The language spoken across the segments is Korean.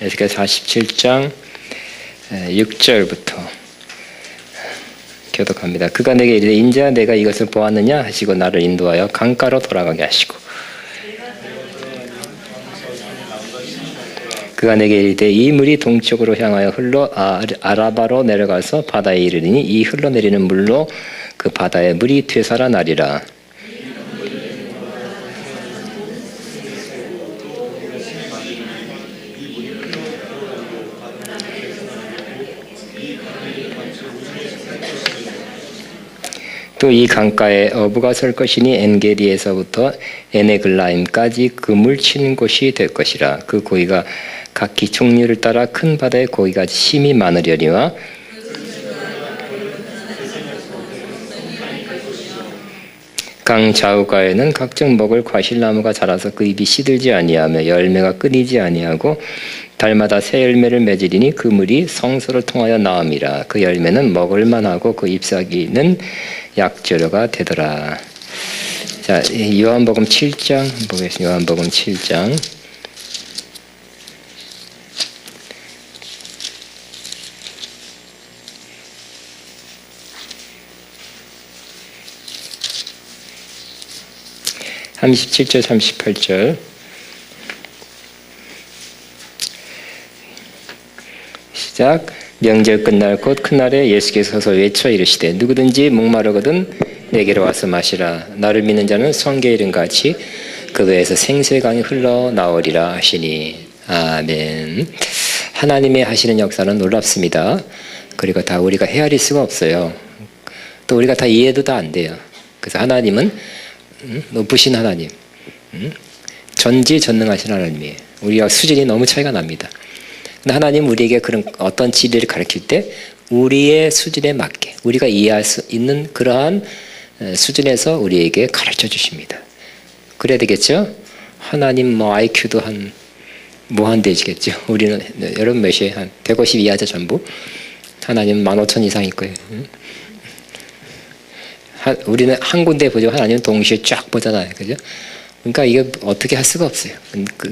에스겔 47장 6절부터 교독합니다. 그가 내게 이르되 인자야 내가 이것을 보았느냐 하시고 나를 인도하여 강가로 돌아가게 하시고 그가 내게 이르되 이 물이 동쪽으로 향하여 흘러 아라바로 내려가서 바다에 이르리니 이 흘러내리는 물로 그 바다의 물이 되살아나리라. 또 이 강가에 어부가 설 것이니 엔게디에서부터 에네글라임까지 그물 치는 곳이 될 것이라. 그 고기가 각기 종류를 따라 큰 바다의 고기가 심히 많으려니와 강 좌우가에는 각종 먹을 과실나무가 자라서 그 잎이 시들지 아니하며 열매가 끊이지 아니하고 달마다 새 열매를 맺으리니 그 물이 성소를 통하여 나음이라. 그 열매는 먹을 만하고 그 잎사귀는 약재료가 되더라. 자, 요한복음 7장 보겠습니다. 요한복음 7장 37절 38절 시작. 명절 끝날 곧 그날에 예수께서 서서 외쳐 이르시되 누구든지 목마르거든 내게로 와서 마시라. 나를 믿는 자는 성경에 이른 같이 그 배에서 생수의 강이 흘러나오리라 하시니. 아멘. 하나님의 하시는 역사는 놀랍습니다. 그리고 다 우리가 헤아릴 수가 없어요. 또 우리가 다 이해도 다 안 돼요. 그래서 하나님은 높으신 하나님, 전지전능하신 하나님이에요. 우리와 수준이 너무 차이가 납니다. 근데 하나님 우리에게 그런 어떤 진리를 가르칠 때 우리의 수준에 맞게 우리가 이해할 수 있는 그러한 수준에서 우리에게 가르쳐 주십니다. 그래야 되겠죠? 하나님 뭐 IQ도 한 무한대지겠죠. 우리는 여러분 몇이에요? 한 150 이하죠 전부. 하나님 15,000 이상일 거예요. 우리는 한 군데 보죠. 하나님은 동시에 쫙 보잖아요. 그죠? 그러니까 이게 어떻게 할 수가 없어요.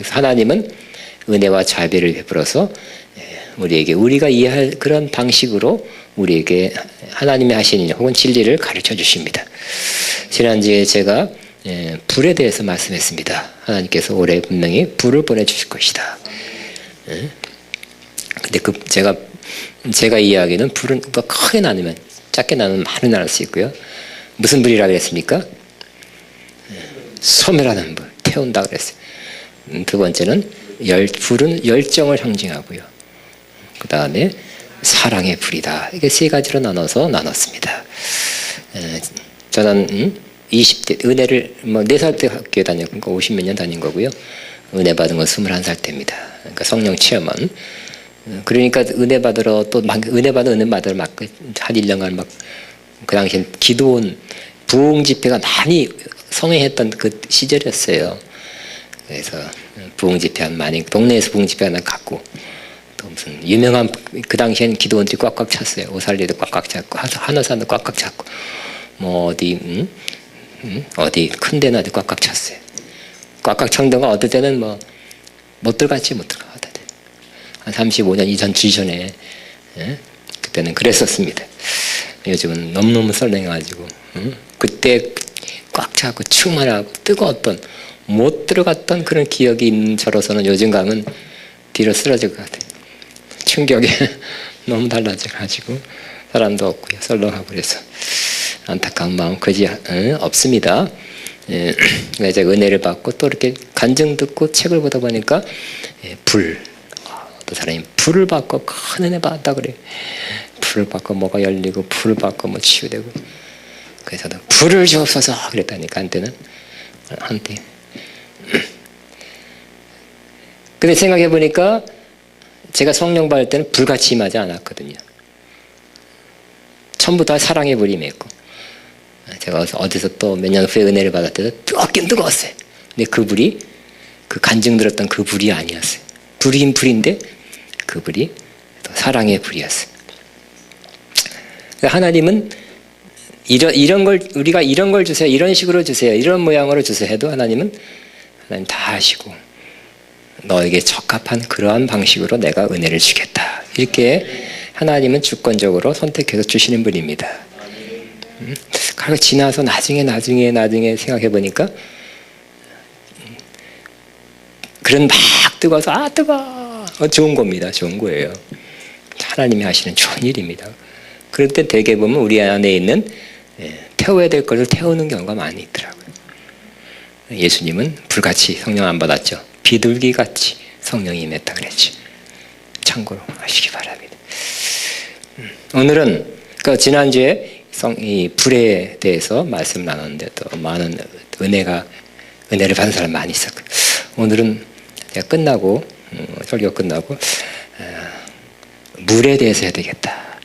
하나님은 은혜와 자비를 베풀어서 우리에게 우리가 이해할 그런 방식으로 우리에게 하나님의 하시는 일 혹은 진리를 가르쳐 주십니다. 지난주에 제가 불에 대해서 말씀했습니다. 하나님께서 올해 분명히 불을 보내주실 것이다. 근데 제가 이해하기에는 불은 크게 나누면 작게 나누면 많이 나눌 수 있고요. 무슨 불이라고 그랬습니까? 소멸하는 불, 태운다 그랬어요. 두 번째는 불은 열정을 상징하고요. 그 다음에 사랑의 불이다. 이게 세 가지로 나눴습니다. 저는 20대 은혜를 4살 때 학교에 다녔고 50몇 년 다닌 거고요. 은혜 받은 건 21살 때입니다. 그러니까 성령 체험은 그러니까 은혜 받으러 또 은혜 받으러 막 한 1년간 막 그 당시엔 기도원 부흥 집회가 많이 성행했던 그 시절이었어요. 그래서 부흥 집회 많이 동네에서 부흥 집회 하나 갔고 또 무슨 유명한 그 당시엔 기도원들이 꽉꽉 찼어요. 오살리도 꽉꽉 찼고 한화산도 꽉꽉 찼고 뭐 어디 큰 데나 꽉꽉 찼어요. 꽉꽉 찬 데가 어떨 때는 뭐 못 들어갔지 못 들어가. 한 35년 이전에 그때는 그랬었습니다. 요즘은 너무너무 썰렁해가지고 그때 꽉 차고 충만하고 뜨거웠던 못 들어갔던 그런 기억이 있는 저로서는 요즘 가면 뒤로 쓰러질 것 같아요. 충격에 너무 달라져가지고 사람도 없고요. 썰렁하고 그래서 안타까운 마음 그지 없습니다. 제가 은혜를 받고 또 이렇게 간증 듣고 책을 보다 보니까 어떤 사람이 불을 받고 큰 은혜 받았다 그래요. 불을 받고 뭐가 열리고 불을 받고 뭐 치유되고 그래서 불을 주옵소서 그랬다니까 한때 근데 생각해 보니까 제가 성령 받을 때는 불같이 임하지 않았거든요. 전부 다 사랑의 불이 임했고 제가 어디서 또 몇 년 후에 은혜를 받을 때도 뜨겁긴 뜨거웠어요. 근데 그 불이 그 간증 들었던 그 불이 아니었어요. 불이긴 불인데 그 불이 또 사랑의 불이었어요. 하나님은 이런 걸 우리가 이런 걸 주세요, 이런 식으로 주세요, 이런 모양으로 주세요 해도 하나님 다 하시고 너에게 적합한 그러한 방식으로 내가 은혜를 주겠다. 이렇게 하나님은 주권적으로 선택해서 주시는 분입니다. 그리고 지나서 나중에 생각해 보니까 그런 막 뜨거워서 뜨거 좋은 겁니다. 좋은 거예요. 하나님이 하시는 좋은 일입니다. 그럴 때 대개 보면 우리 안에 있는 태워야 될 것을 태우는 경우가 많이 있더라고요. 예수님은 불같이 성령 안 받았죠. 비둘기같이 성령이 임했다 그랬죠. 참고로 하시기 바랍니다. 오늘은 그 지난주에 이 불에 대해서 말씀 나눴는데 또 많은 은혜를 받은 사람 많이 있었고, 오늘은 제가 끝나고 설교 끝나고 물에 대해서 해야 되겠다.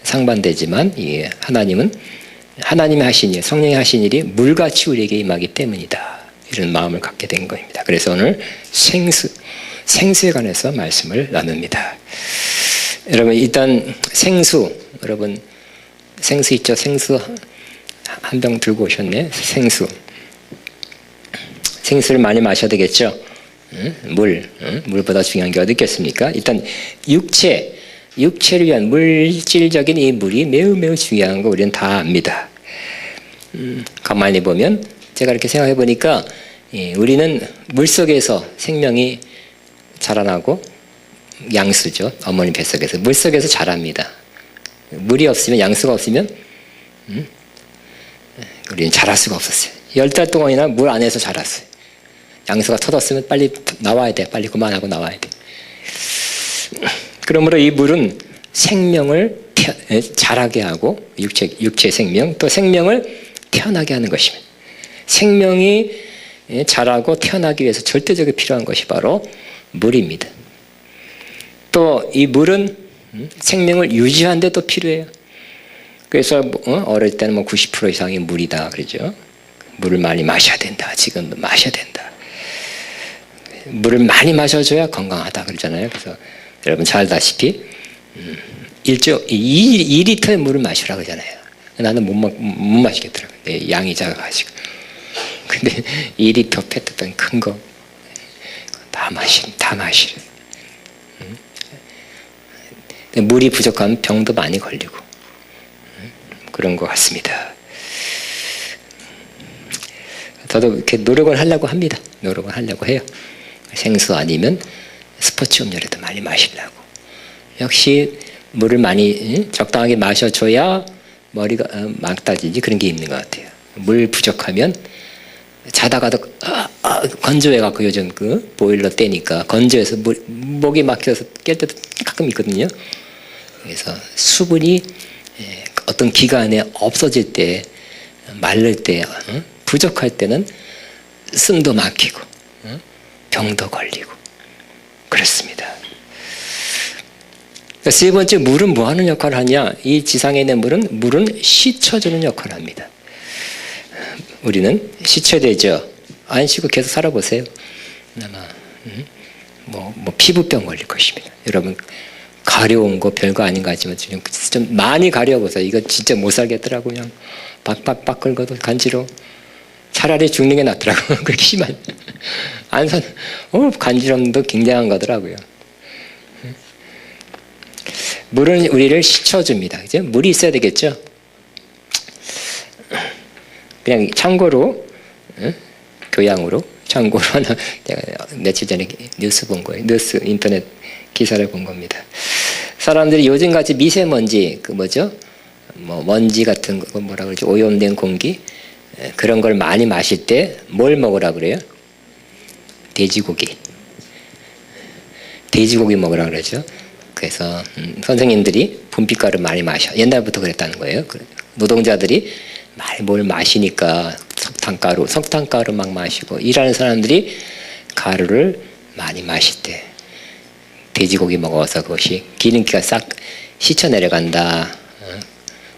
상반되지만 하나님이 하신 일, 성령이 하신 일이 물같이 우리에게 임하기 때문이다. 이런 마음을 갖게 된 겁니다. 그래서 오늘 생수에 관해서 말씀을 나눕니다. 여러분 일단 여러분 생수 있죠? 생수 한 병 들고 오셨네. 생수를 많이 마셔야 되겠죠? 물보다 중요한 게 어디 있겠습니까? 일단 육체를 위한 물질적인 이 물이 매우 중요한 거 우리는 다 압니다. 가만히 보면 제가 이렇게 생각해 보니까 우리는 물속에서 생명이 자라나고 양수죠. 어머니 뱃속에서 물속에서 자랍니다. 물이 없으면, 양수가 없으면 우리는 자랄 수가 없었어요. 10달 동안이나 물 안에서 자랐어요. 양수가 터졌으면 빨리 나와야 돼. 빨리 그만하고 나와야 돼. 그러므로 이 물은 생명을 자라게 하고 육체 생명, 또 생명을 태어나게 하는 것입니다. 생명이 자라고 태어나기 위해서 절대적으로 필요한 것이 바로 물입니다. 또 이 물은 생명을 유지하는 데 또 필요해요. 그래서 어릴 때는 90% 이상이 물이다 그러죠. 물을 많이 마셔야 된다. 지금도 마셔야 된다. 물을 많이 마셔줘야 건강하다 그러잖아요. 그래서 여러분 잘 알다시피 2리터의 물을 마시라 그러잖아요. 나는 못 마시겠더라고요. 양이 작아가지고. 근데 2리터 페트병 큰 거 다 마시래. 물이 부족하면 병도 많이 걸리고 그런 것 같습니다. 저도 이렇게 노력을 하려고 합니다. 노력을 하려고 해요. 생수 아니면 스포츠 음료라도 많이 마시려고. 역시 물을 많이 적당하게 마셔줘야 머리가 막 따지지 그런 게 있는 것 같아요. 물 부족하면 자다가도 건조해갖고 요즘 그 보일러 떼니까 건조해서 목이 막혀서 깰 때도 가끔 있거든요. 그래서 수분이 어떤 기간에 없어질 때, 마를 때, 부족할 때는 숨도 막히고 병도 걸리고 그렇습니다. 세 번째, 물은 뭐 하는 역할을 하냐? 이 지상에 있는 물은 씻어주는 역할을 합니다. 우리는 씻어야 되죠. 안 씻고 계속 살아보세요. 아마 피부병 걸릴 것입니다. 여러분 가려운 거 별거 아닌 것 같지만 좀 많이 가려보세요. 이거 진짜 못 살겠더라고. 그냥 박박박 긁어도 간지러워. 차라리 죽는 게 낫더라고요. 그렇게 심한 간지럼도 굉장한 거더라고요. 물은 우리를 씻어줍니다. 그죠? 물이 있어야 되겠죠? 그냥 참고로 교양으로 하나 제가 며칠 전에 뉴스 본 거예요. 뉴스 인터넷 기사를 본 겁니다. 사람들이 요즘같이 미세먼지 먼지 같은 거 뭐라 그러죠? 오염된 공기 그런 걸 많이 마실 때 뭘 먹으라 그래요? 돼지고기 먹으라 그러죠. 그래서 선생님들이 분필가루 많이 마셔. 옛날부터 그랬다는 거예요. 노동자들이 많이 뭘 마시니까 석탄가루 막 마시고 일하는 사람들이 가루를 많이 마실 때 돼지고기 먹어서 그것이 기름기가 싹 씻혀 내려간다.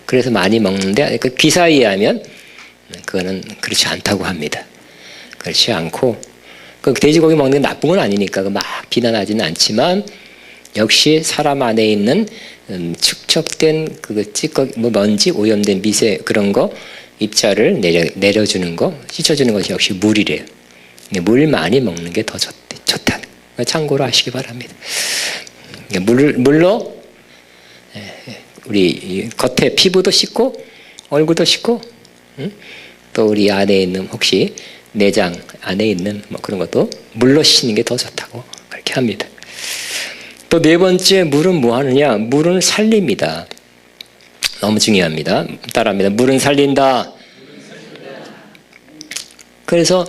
그래서 많이 먹는데 그 기사에 의하면 그거는 그렇지 않다고 합니다. 그렇지 않고 그 돼지고기 먹는 게 나쁜 건 아니니까 막 비난하지는 않지만 역시 사람 안에 있는 축적된 먼지, 오염된 미세 그런 거 입자를 내려주는 거, 씻어주는 것이 역시 물이래요. 물 많이 먹는 게 더 좋다. 참고로 하시기 바랍니다. 물로 우리 겉에 피부도 씻고 얼굴도 씻고 또 우리 안에 있는 혹시 내장 안에 있는 뭐 그런 것도 물로 씻는 게 더 좋다고 그렇게 합니다. 또 네 번째, 물은 뭐 하느냐? 물은 살립니다. 너무 중요합니다. 따라합니다. 물은 살린다. 그래서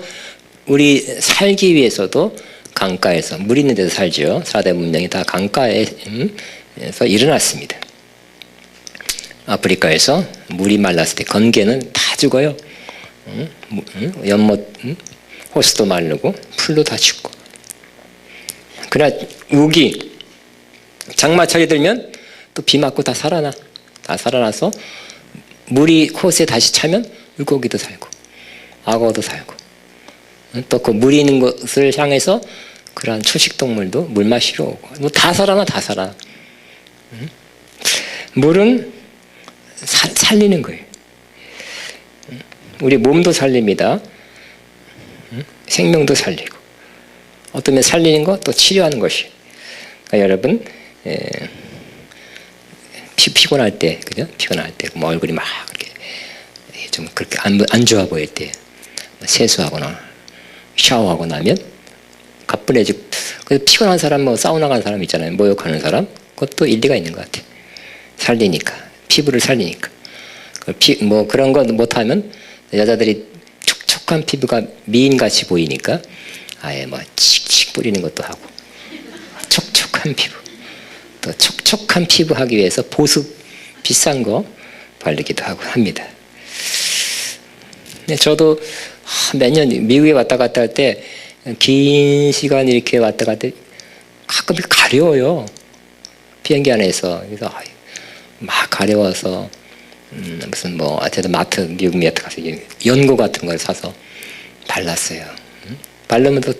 우리 살기 위해서도 강가에서, 물 있는 데서 살죠. 4대 문명이 다 강가에서 일어났습니다. 아프리카에서 물이 말랐을 때 건개는 다 죽어요. 연못, 호수도 마르고 풀도 다 죽고. 그러나 우기, 장마철이 들면 또 비 맞고 다 살아나. 다 살아나서 물이 호수에 다시 차면 물고기도 살고 악어도 살고 또 그 물이 있는 곳을 향해서 그러한 초식동물도 물 마시러 오고 다 살아나. 다 살아. 물은 살리는 거예요. 우리 몸도 살립니다. 생명도 살리고 어떤 면 살리는 것 또 치료하는 것이. 그러니까 여러분 피곤할 때, 그죠? 피곤할 때, 뭐 얼굴이 막 이렇게 좀 그렇게 안 좋아 보일 때, 세수하거나 샤워하고 나면 가뿐해지고. 그래서 피곤한 사람, 뭐 사우나 가는 사람 있잖아요. 모욕하는 사람, 그것도 일리가 있는 것 같아요. 살리니까, 피부를 살리니까. 뭐 그런 거 못하면 여자들이 촉촉한 피부가 미인같이 보이니까 아예 뭐 칙칙 뿌리는 것도 하고, 촉촉한 피부. 또 촉촉한 피부 하기 위해서 보습 비싼 거 바르기도 하고 합니다. 저도 몇 년 미국에 왔다 갔다 할 때 긴 시간 이렇게 왔다 갔다 가끔 가려워요. 비행기 안에서. 그래서 막 가려워서 무슨 뭐 어쨌든 미국 마트 가서 연고 같은 걸 사서 발랐어요. 바르면 또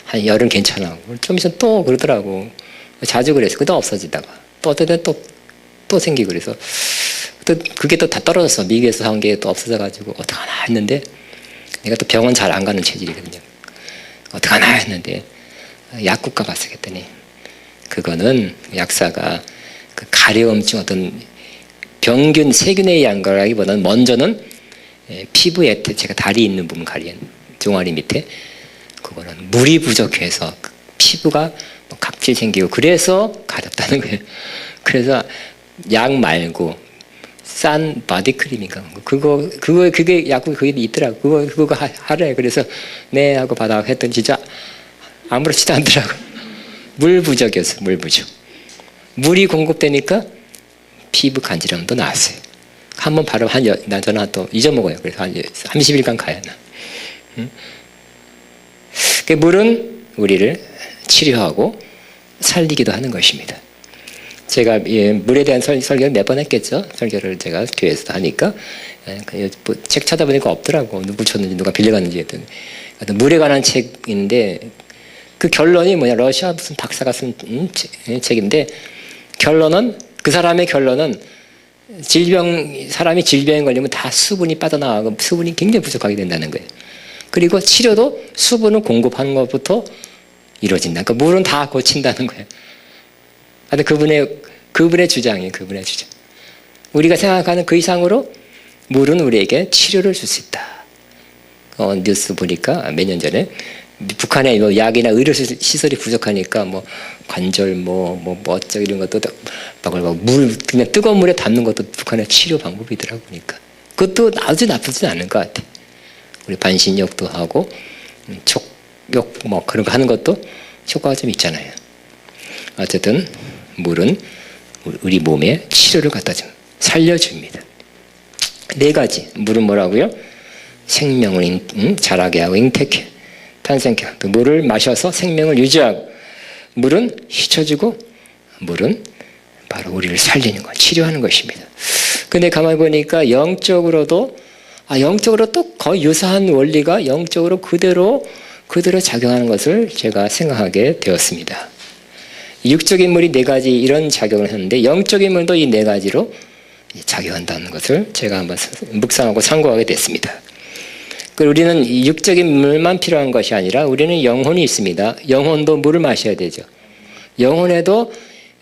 한 열은 괜찮아. 좀 있으면 또 그러더라고. 자주 그랬어. 그러다 없어지다가 또 어떨 때 또 생기고 그래서 또 그게 또 다 떨어졌어. 미국에서 산 게 또 없어져가지고 어떡하나 했는데 내가 또 병원 잘 안 가는 체질이거든요. 어떡하나 했는데 약국 가봤어. 그랬더니 그거는 약사가 그 가려움증 어떤 병균 세균에 의한 거라기보다는 먼저는 피부에 제가 다리 있는 부분 가리는 종아리 밑에 그거는 물이 부족해서 피부가 각질 생기고 그래서 가렵다는 거예요. 그래서 약 말고 싼 바디크림인가 그게 약국에 그게 있더라고. 그거 하래. 그래서 네 하고 받아 했더니 진짜 아무렇지도 않더라고. 물 부족이었어. 물 부족. 물이 공급되니까 피부 간지럼도 나았어요. 한번 바르면 저는 또 잊어먹어요. 그래서 한 30일간 가야 나. 물은 우리를 치료하고 살리기도 하는 것입니다. 제가 물에 대한 설교를 몇 번 했겠죠. 설교를 제가 교회에서 하니까 책 찾아보니까 없더라고. 누구 줬는지 누가 빌려갔는지 했더니 물에 관한 책인데 그 결론이 뭐냐. 러시아 무슨 박사가 쓴 책인데 결론은 그 사람의 결론은 사람이 질병에 걸리면 다 수분이 빠져나가고 수분이 굉장히 부족하게 된다는 거예요. 그리고 치료도 수분을 공급하는 것부터 이루어진다. 그러니까 물은 다 고친다는 거예요. 근데 그분의 주장이에요. 그분의 주장. 우리가 생각하는 그 이상으로 물은 우리에게 치료를 줄 수 있다. 뉴스 보니까 몇 년 전에 북한에 뭐 약이나 의료 시설이 부족하니까 뭐 관절 뭐 어쩌고 이런 것도 물 그냥 뜨거운 물에 담는 것도 북한의 치료 방법이더라고. 보니까 그것도 아주 나쁘진 않은 것 같아. 우리 반신욕도 하고 촉욕 뭐 그런 거 하는 것도 효과가 좀 있잖아요. 어쨌든 물은 우리 몸에 치료를 갖다 좀 살려줍니다. 네 가지. 물은 뭐라고요? 생명을 자라게 하고 잉태케 탄생케. 물을 마셔서 생명을 유지하고, 물은 휘쳐주고, 물은 바로 우리를 살리는 것, 치료하는 것입니다. 근데 가만히 보니까 영적으로도 또 거의 유사한 원리가 영적으로 그대로 작용하는 것을 제가 생각하게 되었습니다. 육적인 물이 네 가지 이런 작용을 하는데 영적인 물도 이 네 가지로 작용한다는 것을 제가 한번 묵상하고 상고하게 됐습니다. 우리는 육적인 물만 필요한 것이 아니라 우리는 영혼이 있습니다. 영혼도 물을 마셔야 되죠. 영혼에도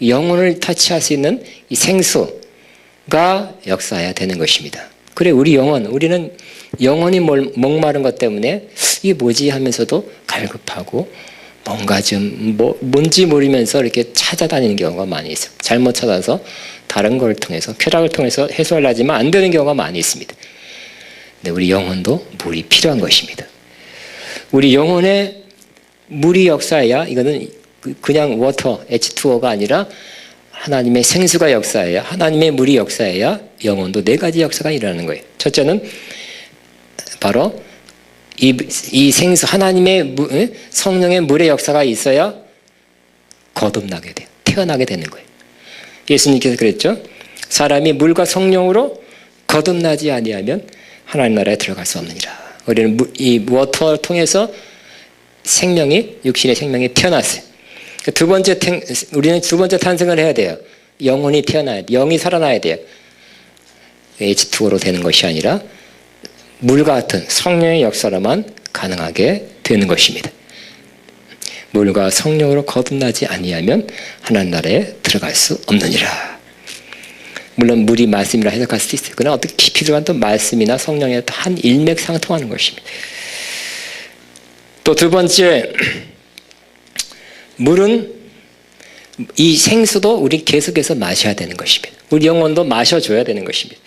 영혼을 터치할 수 있는 이 생수가 역사해야 되는 것입니다. 그래 우리 영혼, 우리는 영혼이 목마른 것 때문에 이게 뭐지 하면서도 갈급하고 뭔가 좀 뭔지 모르면서 이렇게 찾아다니는 경우가 많이 있어요. 잘못 찾아서 다른 걸 통해서 쾌락을 통해서 해소하려 하지만 안 되는 경우가 많이 있습니다. 근데 우리 영혼도 물이 필요한 것입니다. 우리 영혼에 물이 역사해야 이거는 그냥 워터, H2O가 아니라 하나님의 생수가 역사해야 하나님의 물이 역사해야 영혼도 네 가지 역사가 일어나는 거예요. 첫째는 바로 이 생수 하나님의 성령의 물의 역사가 있어야 거듭나게 돼요. 태어나게 되는 거예요. 예수님께서 그랬죠. 사람이 물과 성령으로 거듭나지 아니하면 하나님 나라에 들어갈 수 없느니라. 우리는 이 워터를 통해서 생명이 육신의 생명이 태어났어요. 우리는 두 번째 탄생을 해야 돼요. 영혼이 태어나야 돼요. 영이 살아나야 돼요. H2O로 되는 것이 아니라 물과 같은 성령의 역사로만 가능하게 되는 것입니다. 물과 성령으로 거듭나지 아니하면 하나님 나라에 들어갈 수 없느니라. 물론 물이 말씀이라 해석할 수도 있어요. 그러나 어떻게 깊이 들어간 또 말씀이나 성령에 한 일맥상통하는 것입니다. 또 두 번째, 물은 이 생수도 우리 계속해서 마셔야 되는 것입니다. 우리 영혼도 마셔줘야 되는 것입니다.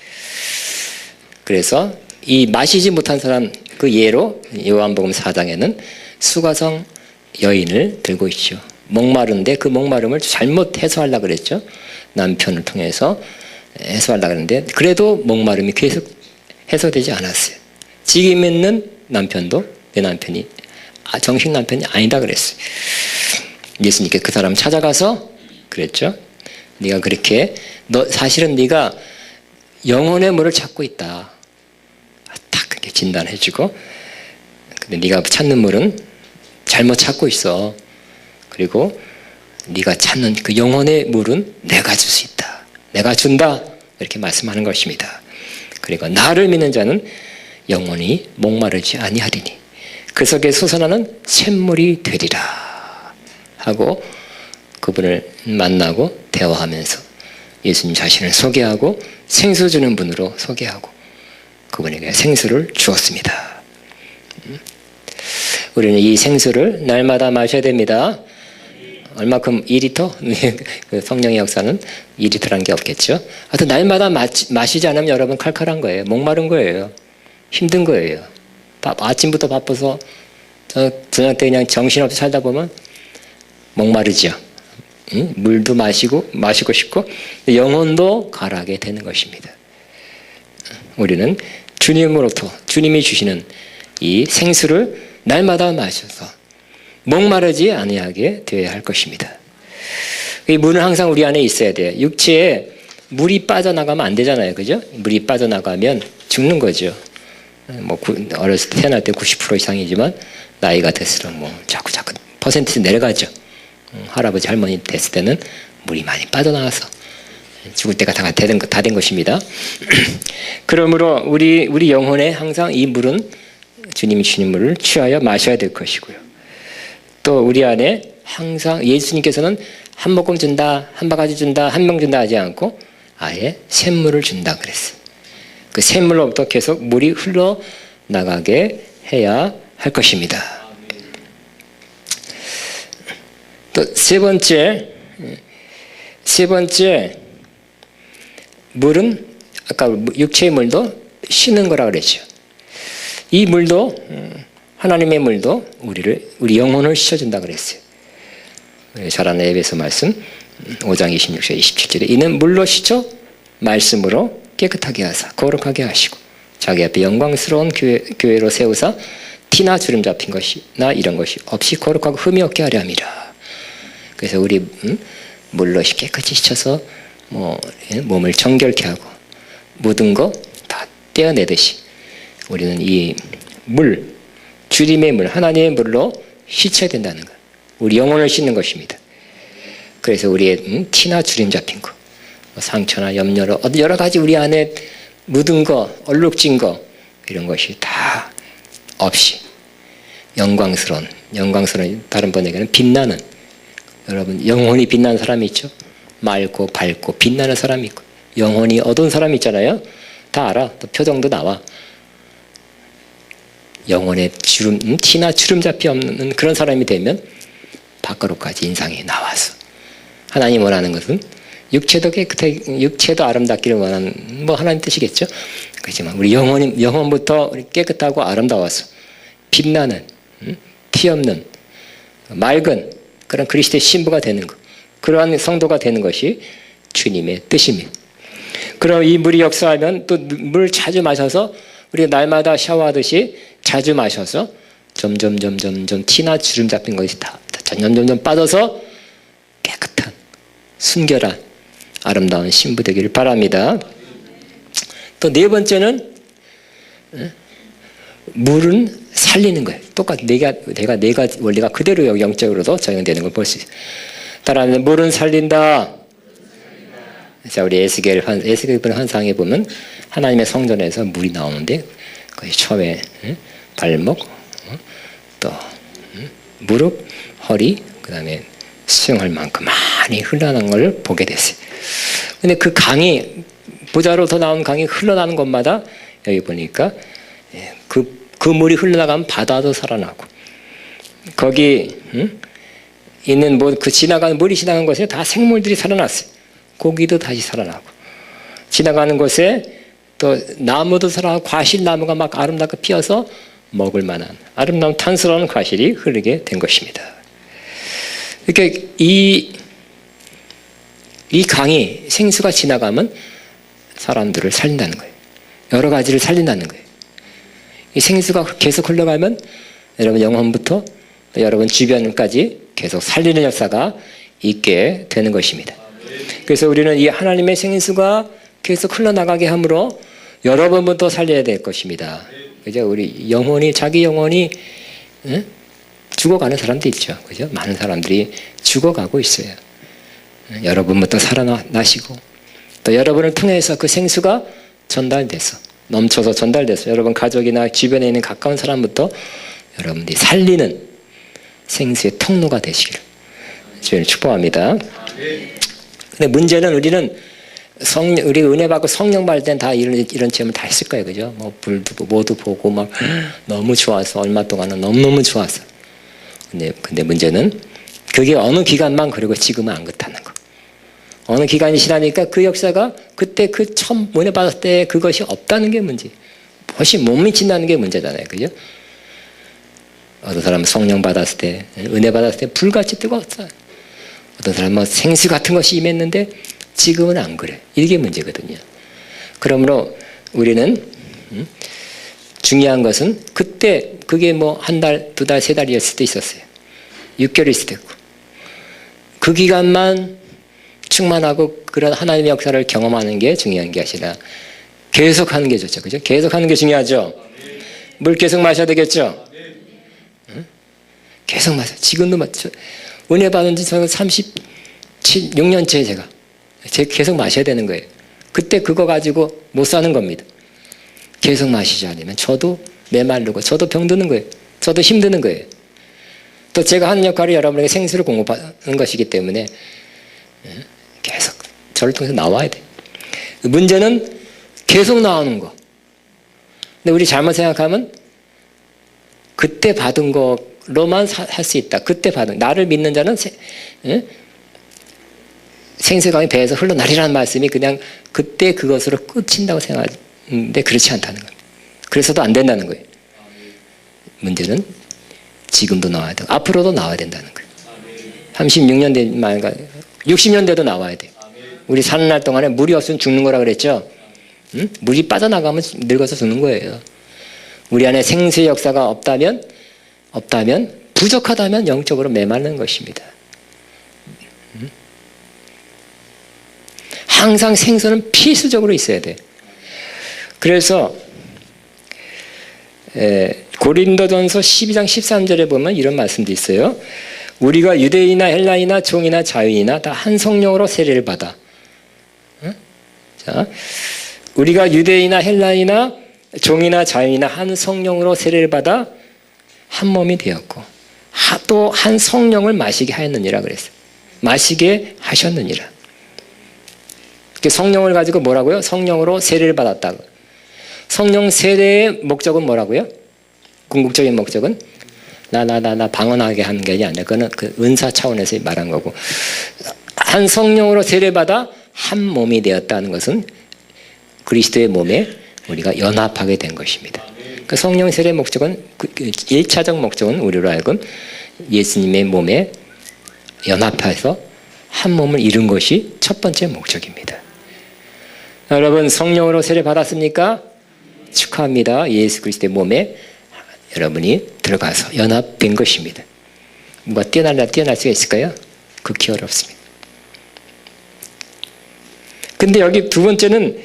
그래서 이 마시지 못한 사람 그 예로 요한복음 4장에는 수가성 여인을 들고 있죠. 목마른데 그 목마름을 잘못 해소하려고 그랬죠. 남편을 통해서 해소하려고 했는데 그래도 목마름이 계속 해소되지 않았어요. 지금 있는 남편도 내 남편이 정식 남편이 아니다 그랬어요. 예수님께 그 사람 찾아가서 그랬죠. 네가 그렇게 사실은 네가 영혼의 물을 찾고 있다. 딱 그렇게 진단해주고 근데 네가 찾는 물은 잘못 찾고 있어. 그리고 네가 찾는 그 영혼의 물은 내가 줄 수 있다. 내가 준다. 이렇게 말씀하는 것입니다. 그리고 나를 믿는 자는 영원히 목마르지 아니하리니 그 속에 솟아나는 샘물이 되리라 하고 그분을 만나고 대화하면서 예수님 자신을 소개하고 생수 주는 분으로 소개하고 그분에게 생수를 주었습니다. 우리는 이 생수를 날마다 마셔야 됩니다. 얼마큼 2리터? 그 성령의 역사는 2리터라는 게 없겠죠. 하여튼 날마다 마시지 않으면 여러분 칼칼한 거예요. 목마른 거예요. 힘든 거예요. 아침부터 바빠서 저녁 때 그냥 정신없이 살다 보면 목마르죠. 물도 마시고 싶고 영혼도 가라하게 되는 것입니다. 우리는 주님으로부터 주님이 주시는 이 생수를 날마다 마셔서 목마르지 아니하게 되어야 할 것입니다. 이 물은 항상 우리 안에 있어야 돼요. 육체에 물이 빠져나가면 안 되잖아요. 그죠? 물이 빠져나가면 죽는 거죠. 어렸을 때 태어날 때 90% 이상이지만 나이가 들수록 자꾸 퍼센티지 내려가죠. 할아버지 할머니 됐을 때는 물이 많이 빠져나가서 죽을 때가 다 된 것입니다. 그러므로 우리 영혼에 항상 이 물은 주님이 주신 물을 취하여 마셔야 될 것이고요. 또 우리 안에 항상 예수님께서는 한 모금 준다, 한 바가지 준다, 한 명 준다 하지 않고 아예 샘물을 준다 그랬어요. 그 샘물로부터 계속 물이 흘러나가게 해야 할 것입니다. 또 세 번째 물은 아까 육체의 물도 쉬는 거라 그랬죠. 이 물도 하나님의 물도 우리 영혼을 씻어준다 그랬어요. 잘 아는 에베소 말씀 5장 26절 27절에 이는 물로 씻어 말씀으로 깨끗하게 하사 거룩하게 하시고 자기 앞에 영광스러운 교회로 세우사 티나 주름 잡힌 것이나 이런 것이 없이 거룩하고 흠이 없게 하려 함이라. 그래서 우리 물로 깨끗이 씻어서 몸을 정결케 하고 묻은 거 다 떼어내듯이 우리는 이 물, 주님의 물, 하나님의 물로 씻어야 된다는 것. 우리 영혼을 씻는 것입니다. 그래서 우리의 티나 주름 잡힌 거, 상처나 염려로 여러 가지 우리 안에 묻은 거, 얼룩진 거 이런 것이 다 없이 영광스러운 다른 번역에는 빛나는, 여러분 영혼이 빛나는 사람이 있죠. 맑고 밝고 빛나는 사람이 있고 영혼이 어두운 사람이 있잖아요. 다 알아. 또 표정도 나와. 영혼에 티나 주름잡이 없는 그런 사람이 되면 밖으로까지 인상이 나와서 하나님 원하는 것은 육체도 깨끗하게, 육체도 아름답기를 원하는 뭐 하나님 뜻이겠죠. 그렇지만 우리 영혼부터 깨끗하고 아름다워서 빛나는, 티 없는, 맑은 그런 그리스도의 신부가 되는 것, 그러한 성도가 되는 것이 주님의 뜻입니다. 그럼 이 물이 역사하면 또 물 자주 마셔서 우리가 날마다 샤워하듯이 자주 마셔서 점점 티나 주름 잡힌 것이 다 점점 빠져서 깨끗한 순결한 아름다운 신부 되기를 바랍니다. 또 네 번째는 물은 살리는 거예요. 똑같이 네 가지 원리가 그대로 영적으로도 적용되는 걸 볼 수 있어요. 따라하면 물은 살린다. 자, 우리 에스겔 환상에 보면 하나님의 성전에서 물이 나오는데 거의 처음에 발목, 또 무릎, 허리, 그 다음에 수영할 만큼 많이 흘러나는 걸 보게 됐어요. 근데 그 강이, 보자로서 나온 강이 흘러나는 곳마다 여기 보니까 그 물이 흘러나가면 바다도 살아나고, 거기 있는 물이 지나가는 곳에 다 생물들이 살아났어요. 고기도 다시 살아나고, 지나가는 곳에 또 나무도 살아나고, 과실나무가 막 아름답게 피어서 먹을 만한 아름다운 탄스러운 과실이 흐르게 된 것입니다. 그러니까 이 강이, 생수가 지나가면 사람들을 살린다는 거예요. 여러 가지를 살린다는 거예요. 이 생수가 계속 흘러가면 여러분 영혼부터 여러분 주변까지 계속 살리는 역사가 있게 되는 것입니다. 그래서 우리는 이 하나님의 생수가 계속 흘러나가게 함으로 여러분부터 살려야 될 것입니다. 그죠? 우리 영혼이, 자기 영혼이 죽어가는 사람도 있죠. 그죠? 많은 사람들이 죽어가고 있어요. 여러분부터 살아나시고, 또 여러분을 통해서 그 생수가 전달돼서, 넘쳐서 전달돼서 여러분 가족이나 주변에 있는 가까운 사람부터 여러분들이 살리는 생수의 통로가 되시기를 주님을 축복합니다. 근데 문제는 우리가 은혜 받고 성령 받을 땐 다 이런 체험을 다 했을 거예요. 그죠? 뭐 불도 모두 보고 막 너무 좋아서, 얼마 동안은 너무너무 좋았어. 근데 문제는 그게 어느 기간만 그리고 지금은 안 그렇다는 거. 어느 기간이 지나니까 그 역사가 그때 그 처음 은혜 받았을 때 그것이 없다는 게 문제. 훨씬 못 미친다는 게 문제잖아요. 그죠? 어떤 사람은 성령 받았을 때, 은혜 받았을 때 불같이 뜨거웠어요. 어떤 사람은 생수 같은 것이 임했는데 지금은 안 그래. 이게 문제거든요. 그러므로 우리는 중요한 것은 그때 그게 뭐 한 달, 두 달, 세 달이었을 수도 있었어요. 6개월일 수도 있고. 그 기간만 충만하고 그런 하나님의 역사를 경험하는 게 중요한 게 아니라 계속하는 게 좋죠. 그죠? 계속하는 게 중요하죠. 물 계속 마셔야 되겠죠. 계속 마셔. 지금도 마셔. 은혜 받은 지 저는 36년째 제가 계속 마셔야 되는 거예요. 그때 그거 가지고 못 사는 겁니다. 계속 마시지 않으면 저도 메마르고 저도 병드는 거예요. 저도 힘드는 거예요. 또 제가 하는 역할이 여러분에게 생수를 공급하는 것이기 때문에 계속 저를 통해서 나와야 돼. 문제는 계속 나오는 거. 근데 우리 잘못 생각하면 그때 받은 거로만 할 수 있다. 그때 받은, 나를 믿는 자는 생수강이 배에서 흘러나리라는 말씀이 그냥 그때 그것으로 끝친다고 생각하는데 그렇지 않다는 거예요. 그래서도 안 된다는 거예요. 문제는 지금도 나와야 되고 앞으로도 나와야 된다는 거예요. 36년 된 말과 60년 돼도 나와야 돼요. 우리 사는 날 동안에 물이 없으면 죽는 거라 그랬죠. 물이 빠져나가면 늙어서 죽는 거예요. 우리 안에 생수의 역사가 없다면 부족하다면 영적으로 메마르는 것입니다. 항상 생수는 필수적으로 있어야 돼. 그래서 고린도전서 12장 13절에 보면 이런 말씀도 있어요. 우리가 유대인이나 헬라이나 종이나 자유인이나 다 한 성령으로 세례를 받아. 자, 우리가 유대인이나 헬라이나 종이나 자유이나 한 성령으로 세례를 받아 한 몸이 되었고 또 한 성령을 마시게 하였느니라 그랬어요. 마시게 하셨느니라. 성령을 가지고 뭐라고요? 성령으로 세례를 받았다고. 성령 세례의 목적은 뭐라고요? 궁극적인 목적은 나 방언하게 하는 게 아니라 그거는 그 은사 차원에서 말한 거고, 한 성령으로 세례받아 한 몸이 되었다는 것은 그리스도의 몸에 우리가 연합하게 된 것입니다. 그 성령 세례의 목적은 1차적 목적은 우리로 하여금 예수님의 몸에 연합해서 한 몸을 이룬 것이 첫 번째 목적입니다. 여러분 성령으로 세례 받았습니까? 축하합니다. 예수 그리스도의 몸에 여러분이 들어가서 연합된 것입니다. 뭐가 뛰어날 수가 있을까요? 극히 어렵습니다. 근데 여기 두 번째는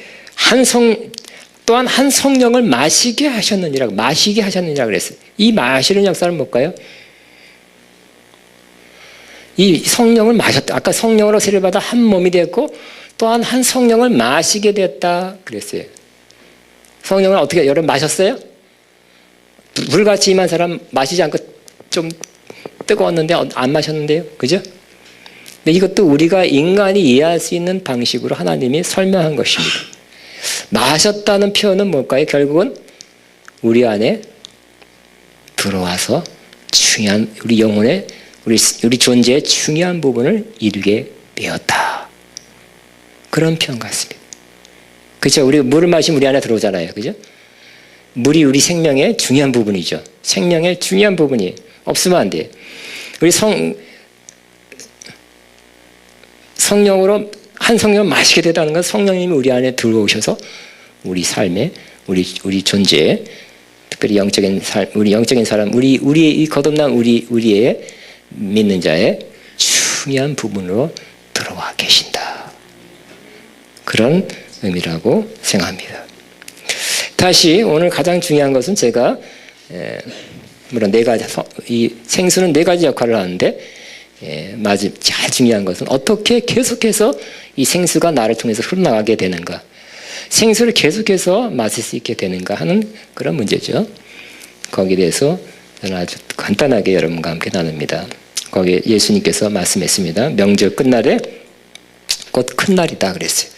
또한 한 성령을 마시게 하셨느니라고, 마시게 하셨느니라 그랬어요. 이 마시는 역사는 뭘까요? 이 성령을 마셨다. 아까 성령으로 세례받아 한 몸이 되었고 또한 한 성령을 마시게 되었다 그랬어요. 성령을 어떻게 여러분 마셨어요? 불같이 임한 사람 마시지 않고 좀 뜨거웠는데 안 마셨는데요. 그죠? 근데 이것도 우리가 인간이 이해할 수 있는 방식으로 하나님이 설명한 것입니다. 마셨다는 표현은 뭘까요? 결국은 우리 안에 들어와서 중요한 우리 영혼의 우리 존재의 중요한 부분을 이루게 되었다. 그런 표현 같습니다. 그렇죠? 우리 물을 마시면 우리 안에 들어오잖아요. 그죠? 물이 우리 생명의 중요한 부분이죠. 생명의 중요한 부분이 없으면 안 돼요. 우리 성령으로 한 성령을 마시게 되다는 건 성령님이 우리 안에 들어오셔서 우리 삶에 우리 존재에 특별히 영적인 사람 우리의 이 거듭난 우리의 믿는 자의 중요한 부분으로 들어와 계신다. 그런 의미라고 생각합니다. 다시 오늘 가장 중요한 것은 제가 물론 이 생수는 4가지 역할을 하는데 제일 중요한 것은 어떻게 계속해서 이 생수가 나를 통해서 흘러나가게 되는가, 생수를 계속해서 마실 수 있게 되는가 하는 그런 문제죠. 거기에 대해서 저는 아주 간단하게 여러분과 함께 나눕니다. 거기에 예수님께서 말씀했습니다. 명절 끝날에 곧 큰 날이다 그랬어요.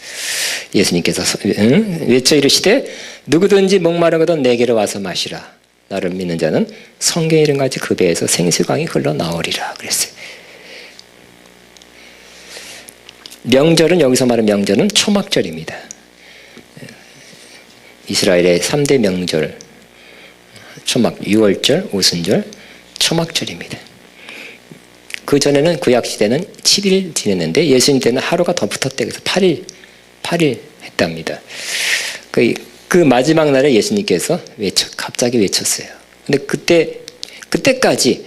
예수님께서 외쳐 이르시되 누구든지 목마르거든 내게로 와서 마시라. 나를 믿는 자는 성경에 이른 같이 그 배에서 생수강이 흘러나오리라 그랬어요. 명절은 여기서 말하는 명절은 초막절입니다. 이스라엘의 3대 명절, 초막, 유월절, 오순절, 초막절입니다. 그 전에는 구약시대는 7일 지냈는데 예수님 때는 하루가 더 붙었대. 그래서 8일 했답니다. 그 마지막 날에 예수님께서 갑자기 외쳤어요. 근데 그때까지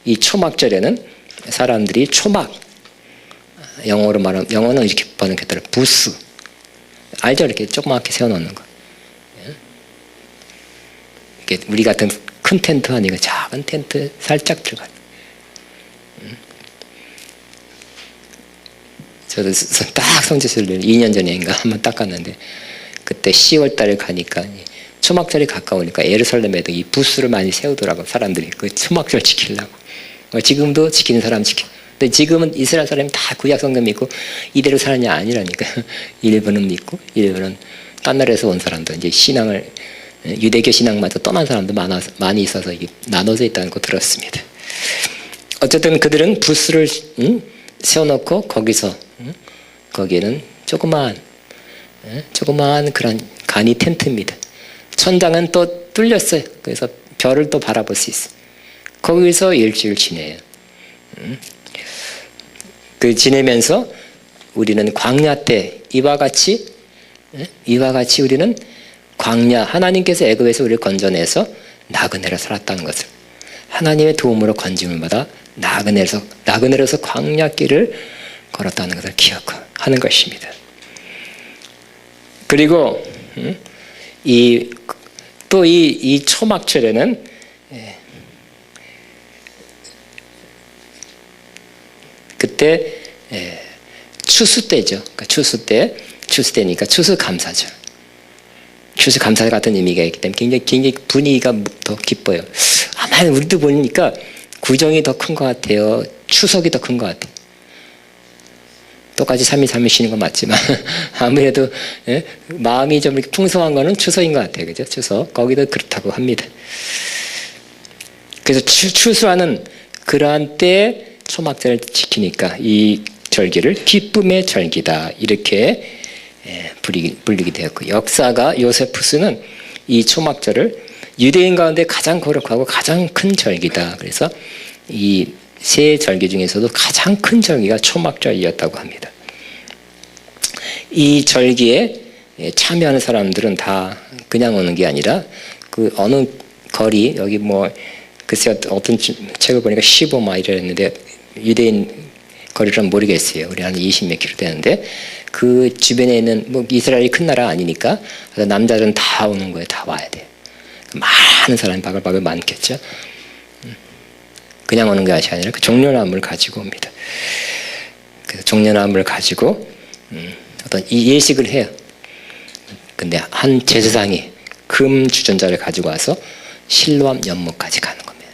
이 초막절에는 사람들이 초막, 영어로 말하면, 영어는 이렇게 번역했더라고요. 부스. 알죠? 이렇게 조그맣게 세워놓는 거. 이게 우리 같은 큰 텐트 아니고 작은 텐트 살짝 들어가요. 저도 딱 성지순례를 2년 전인가 한번 닦았는데 그때 10월 달에 가니까 초막절이 가까우니까 예루살렘에도 이 부스를 많이 세우더라고 사람들이 그 초막절 지키려고. 지금도 지키는 사람 지켜. 근데 지금은 이스라엘 사람이 다 구약 성경 믿고 이대로 사느냐 아니라니까. 일부는 믿고 일부는 딴 나라에서 온 사람도 이제 신앙을 유대교 신앙마저 떠난 사람도 많이 있어서 이게 나눠져 있다는 거 들었습니다. 어쨌든 그들은 부스를 세워놓고 거기에는 조그마한 그런 간이 텐트입니다. 천장은 또 뚫렸어요. 그래서 별을 또 바라볼 수 있어요. 거기서 일주일 지내요. 그 지내면서 우리는 광야 때 이와 같이 우리는 광야, 하나님께서 애굽에서 우리를 건져내서 나그네로 살았다는 것을, 하나님의 도움으로 건짐을 받아 나그네로서 광야길을 걸었다는 것을 기억하는 것입니다. 그리고 이 초막절에는 그때 추수 때죠. 그러니까 추수 때니까 추수감사죠. 추수 감사 같은 의미가 있기 때문에 굉장히 분위기가 더 기뻐요. 아마 우리도 보니까 구정이 더 큰 것 같아요. 추석이 더 큰 것 같아요. 똑같이 3일 쉬는 건 맞지만 아무래도 마음이 좀 이렇게 풍성한 거는 추석인 것 같아요. 그죠? 추석. 거기도 그렇다고 합니다. 그래서 추수하는 그러한 때에 초막절을 지키니까 이 절기를 기쁨의 절기다 이렇게 불리게 되었고, 역사가 요세푸스는 이 초막절을 유대인 가운데 가장 거룩하고 가장 큰 절기다. 그래서 이 세 절기 중에서도 가장 큰 절기가 초막절이었다고 합니다. 이 절기에 참여하는 사람들은 다 그냥 오는 게 아니라 그 어느 거리, 여기 뭐 글쎄 어떤 책을 보니까 15마일 이랬는데 유대인 거리는 모르겠어요. 우리 한 20몇 킬로 되는데 그 주변에 있는 뭐 이스라엘이 큰 나라 아니니까 남자들은 다 오는 거예요. 다 와야 돼요. 많은 사람이 바글바글 많겠죠. 그냥 오는 것이 아니라 그 종려나무를 가지고 옵니다. 그래서 종려나무를 가지고 어떤 이 예식을 해요. 근데 한 제사장이 금 주전자를 가지고 와서 실로암 연못까지 가는 겁니다.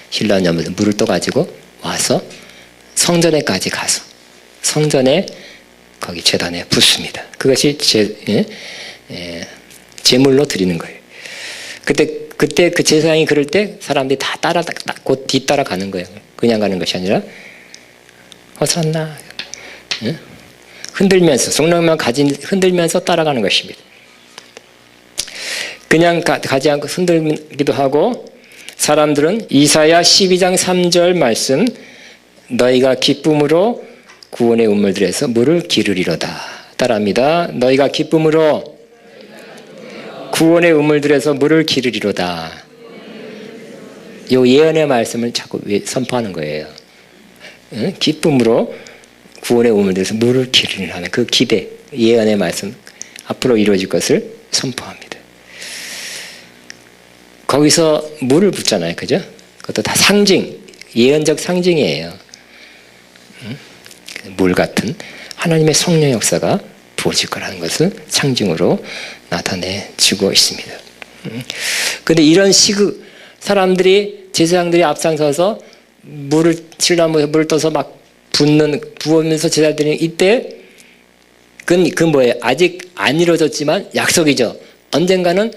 실로암 연못에 물을 떠가지고 와서 성전에까지 가서 성전에 거기 제단에 붓습니다. 그것이 제물로 드리는 거예요. 그때 그 제사장이 그럴 때 사람들이 다 곧 뒤따라 가는 거예요. 그냥 가는 것이 아니라 허산나 흔들면서 성령만 흔들면서 따라가는 것입니다. 그냥 가지 않고 흔들기도 하고, 사람들은 이사야 12장 3절 말씀, 너희가 기쁨으로 구원의 우물들에서 물을 기르리로다. 따라합니다. 너희가 기쁨으로 구원의 우물들에서 물을 기르리로다. 이 예언의 말씀을 자꾸 선포하는 거예요. 기쁨으로 구원의 우물들에서 물을 기르리라는 그 기대, 예언의 말씀, 앞으로 이루어질 것을 선포합니다. 거기서 물을 붓잖아요. 그죠? 그것도 다 상징, 예언적 상징이에요. 물 같은 하나님의 성령 역사가 부어질 거라는 것을 상징으로 나타내주고 있습니다. 그런데 이런 사람들이, 제사장들이 앞장서서 실나무에 물을 떠서 막 부으면서 제사들이 이때, 그건 뭐예요? 아직 안 이루어졌지만 약속이죠. 언젠가는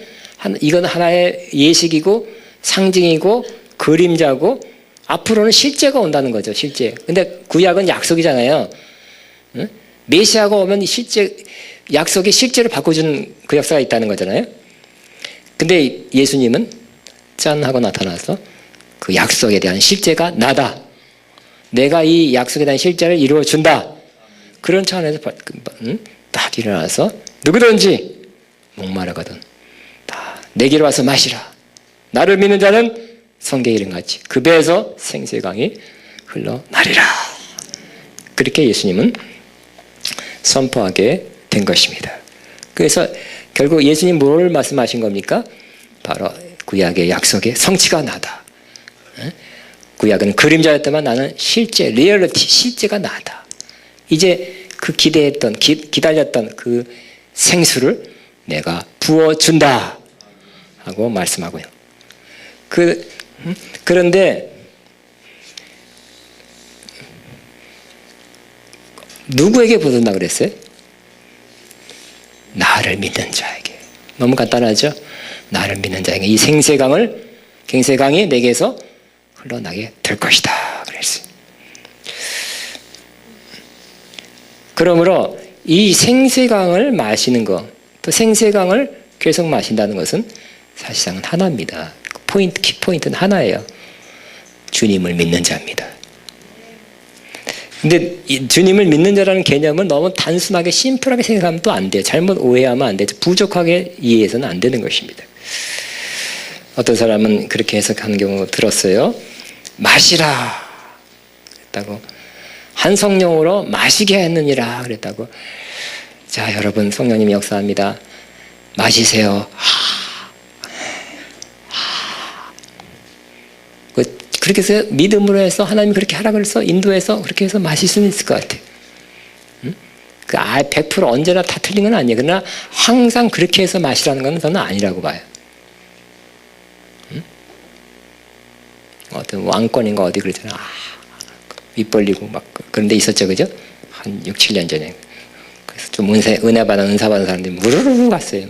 이건 하나의 예식이고 상징이고 그림자고 앞으로는 실제가 온다는 거죠. 실제. 근데 구약은 약속이잖아요. 메시아가 오면 약속이 실제로 바꿔주는 그 역사가 있다는 거잖아요. 근데 예수님은 짠 하고 나타나서 그 약속에 대한 실제가 나다. 내가 이 약속에 대한 실제를 이루어준다. 그런 차원에서 딱 일어나서 누구든지 목마르거든 다 내게로 와서 마시라. 나를 믿는 자는 성경의 이름같이 그 배에서 생수의 흘러나리라. 그렇게 예수님은 선포하게 된 것입니다. 그래서 결국 예수님 뭘 말씀하신 겁니까? 바로 구약의 약속의 성취가 나다. 구약은 그림자였다면 나는 실제, 리얼리티, 실제가 나다. 이제 그 기대했던, 기다렸던 그 생수를 내가 부어준다 하고 말씀하고요. 그런데 누구에게 부어준다 그랬어요? 나를 믿는 자에게. 너무 간단하죠? 나를 믿는 자에게 이 갱세강이 내게서 흘러나게 될 것이다 그랬어요. 그러므로 이 생수강을 마시는 것, 또 생수강을 계속 마신다는 것은 사실상은 하나입니다. 키포인트는 하나예요. 주님을 믿는 자입니다. 근데 주님을 믿는 자라는 개념은 너무 단순하게 심플하게 생각하면 또 안 돼요. 잘못 오해하면 안 되죠. 부족하게 이해해서는 안 되는 것입니다. 어떤 사람은 그렇게 해석하는 경우 들었어요. 마시라 그랬다고. 한 성령으로 마시게 했느니라 그랬다고. 자, 여러분, 성령님이 역사합니다. 마시세요. 그렇게 해서 믿음으로 해서 하나님이 그렇게 하라 그래서 인도해서 그렇게 해서 마실 수는 있을 것 같아요. 100% 언제나 다 틀린 건 아니에요. 그러나 항상 그렇게 해서 마시라는 건 저는 아니라고 봐요. 어떤 왕권인가 어디 그러잖아요. 입 벌리고 막 그런 데 있었죠. 그죠? 한 6, 7년 전에. 그래서 좀 은혜 받은 은사 받은 사람들이 무르르 갔어요.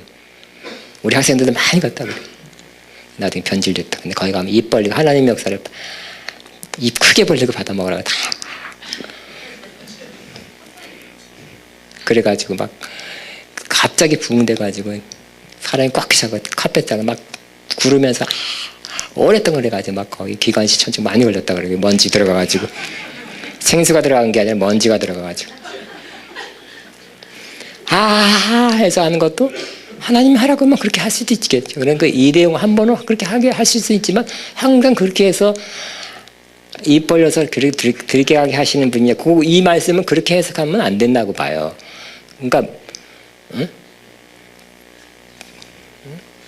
우리 학생들도 많이 갔다 그래. 나중에 변질됐다. 근데 거기 가면 입 벌리고 하나님 역사를 입 크게 벌리고 받아 먹으라고 다. 그래가지고 막 갑자기 부흥돼가지고 사람이 꽉 차고 카펫장을 막 구르면서 오랫동안 그래가지고 막 거기 기관지 천증 많이 걸렸다 그러고 먼지 들어가가지고 생수가 들어간 게 아니라 먼지가 들어가가지고 해서 하는 것도 하나님이 하라고 하면 그렇게 할 수도 있겠죠. 그러니까 일회용 한 번은 그렇게 하게 하실 수 있지만 항상 그렇게 해서 입 벌려서 그렇게 하게 하시는 분이냐. 이 말씀은 그렇게 해석하면 안 된다고 봐요. 그러니까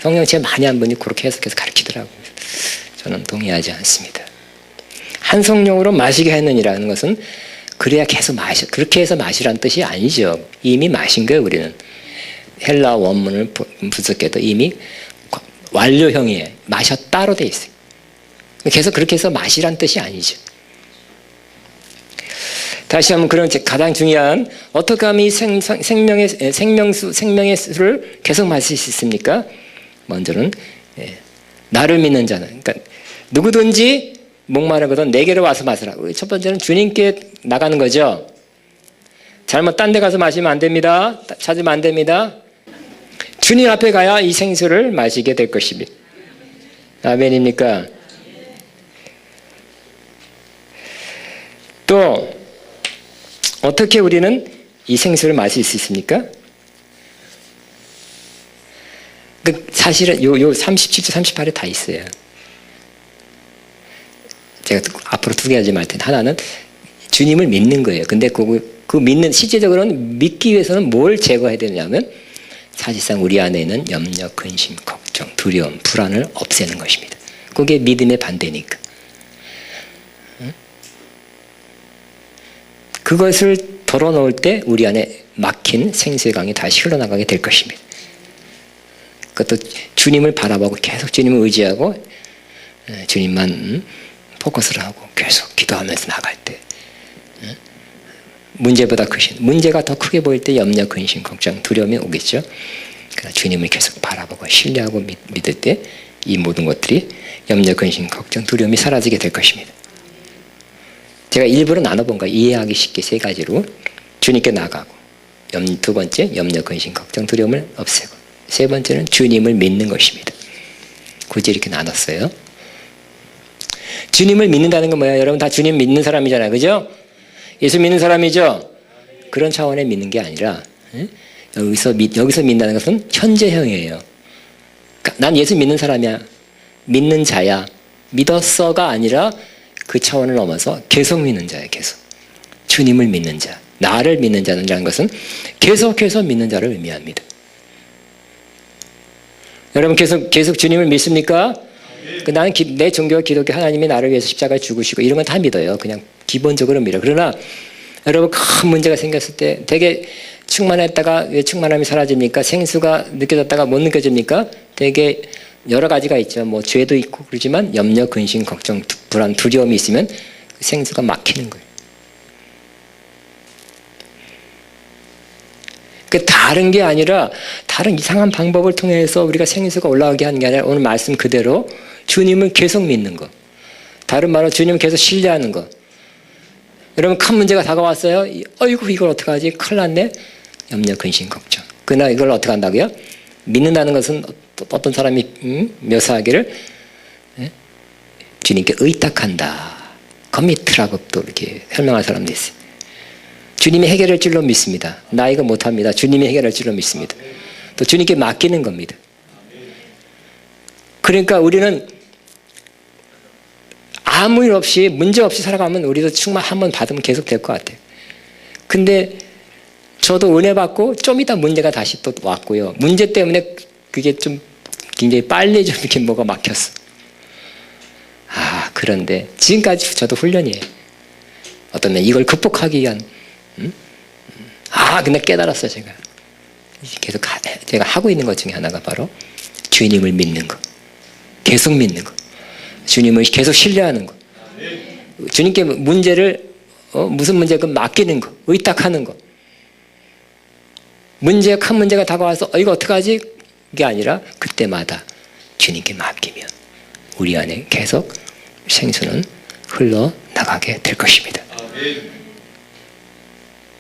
성령 제일 많이 한 분이 그렇게 해석해서 가르치더라고요. 저는 동의하지 않습니다. 한 성령으로 마시게 했느니라는 것은 그래야 계속 그렇게 해서 마시라는 뜻이 아니죠. 이미 마신 거예요. 우리는 헬라 원문을 분석해도 이미 완료형이에요. 마셨다로 돼 있어요. 계속 그렇게 해서 마시라는 뜻이 아니죠. 다시 한번 그런 가장 중요한 어떻게 하면 이 생명의 수를 계속 마실 수 있습니까? 먼저는 나를 믿는 자는, 그러니까 누구든지 목마르거든 내게로 와서 마시라. 첫 번째는 주님께 나가는 거죠. 잘못 딴 데 가서 마시면 안 됩니다. 찾으면 안 됩니다. 주님 앞에 가야 이 생수를 마시게 될 것입니다. 아멘입니까? 또 어떻게 우리는 이 생수를 마실 수 있습니까? 사실은 요 37절 38에 다 있어요. 제가 앞으로 두 개 하지 말 텐데 하나는 주님을 믿는 거예요. 근데 그 믿는 실제적으로는 믿기 위해서는 뭘 제거해야 되냐면 사실상 우리 안에 있는 염려, 근심, 걱정, 두려움, 불안을 없애는 것입니다. 그게 믿음의 반대니까. 그것을 덜어놓을 때 우리 안에 막힌 생수의 강이 다시 흘러나가게 될 것입니다. 그것도 주님을 바라보고 계속 주님을 의지하고 주님만 포커스를 하고 계속 기도하면서 나갈 때 문제보다 크신 문제가 더 크게 보일 때 염려, 근심, 걱정, 두려움이 오겠죠. 그러나 주님을 계속 바라보고 신뢰하고 믿을 때 이 모든 것들이 염려, 근심, 걱정, 두려움이 사라지게 될 것입니다. 제가 일부러 나눠본 거예요. 이해하기 쉽게 세 가지로 주님께 나가고 두 번째 염려, 근심, 걱정, 두려움을 없애고 세 번째는 주님을 믿는 것입니다. 굳이 이렇게 나눴어요. 주님을 믿는다는 건 뭐예요? 여러분 다 주님 믿는 사람이잖아요. 그죠? 예수 믿는 사람이죠? 그런 차원에 믿는 게 아니라 여기서 믿는다는 것은 현재형이에요. 그러니까 난 예수 믿는 사람이야. 믿는 자야. 믿었어가 아니라 그 차원을 넘어서 계속 믿는 자예요. 계속. 주님을 믿는 자. 나를 믿는 자라는 것은 계속해서 믿는 자를 의미합니다. 여러분 계속 주님을 믿습니까? 나는 내 종교와 기독교 하나님이 나를 위해서 십자가에 죽으시고 이런 건 다 믿어요. 그냥 기본적으로 믿어요. 그러나 여러분 큰 문제가 생겼을 때 되게 충만했다가 왜 충만함이 사라집니까? 생수가 느껴졌다가 못 느껴집니까? 되게 여러 가지가 있죠. 뭐 죄도 있고 그러지만 염려, 근심, 걱정, 불안, 두려움이 있으면 생수가 막히는 거예요. 그 다른 게 아니라 다른 이상한 방법을 통해서 우리가 생수가 올라가게 하는 게 아니라 오늘 말씀 그대로 주님을 계속 믿는 거. 다른 말로 주님을 계속 신뢰하는 거. 여러분 큰 문제가 다가왔어요. 어이구 이걸 어떡하지? 큰일 났네. 염려, 근심, 걱정. 그러나 이걸 어떻게 한다고요? 믿는다는 것은 어떤 사람이 묘사하기를 주님께 의탁한다. 커미트라고 또 이렇게 설명할 사람도 있어요. 주님이 해결할 줄로 믿습니다. 나 이거 못합니다. 주님이 해결할 줄로 믿습니다. 또 주님께 맡기는 겁니다. 그러니까 우리는 아무 일 없이 문제 없이 살아가면 우리도 충만 한 번 받으면 계속 될 것 같아요. 근데 저도 은혜 받고 좀 이따 문제가 다시 또 왔고요. 문제 때문에 그게 좀 굉장히 빨리 좀 이렇게 뭐가 막혔어. 그런데 지금까지 저도 훈련이에요. 어떤 면 이걸 극복하기 위한 근데 깨달았어요, 제가. 계속 제가 하고 있는 것 중에 하나가 바로 주님을 믿는 거. 계속 믿는 거. 주님을 계속 신뢰하는 거. 주님께 문제를 무슨 문제가 맡기는 거. 의탁하는 거. 큰 문제가 다가와서 이거 어떡하지? 이게 아니라 그때마다 주님께 맡기면 우리 안에 계속 생수는 흘러나가게 될 것입니다.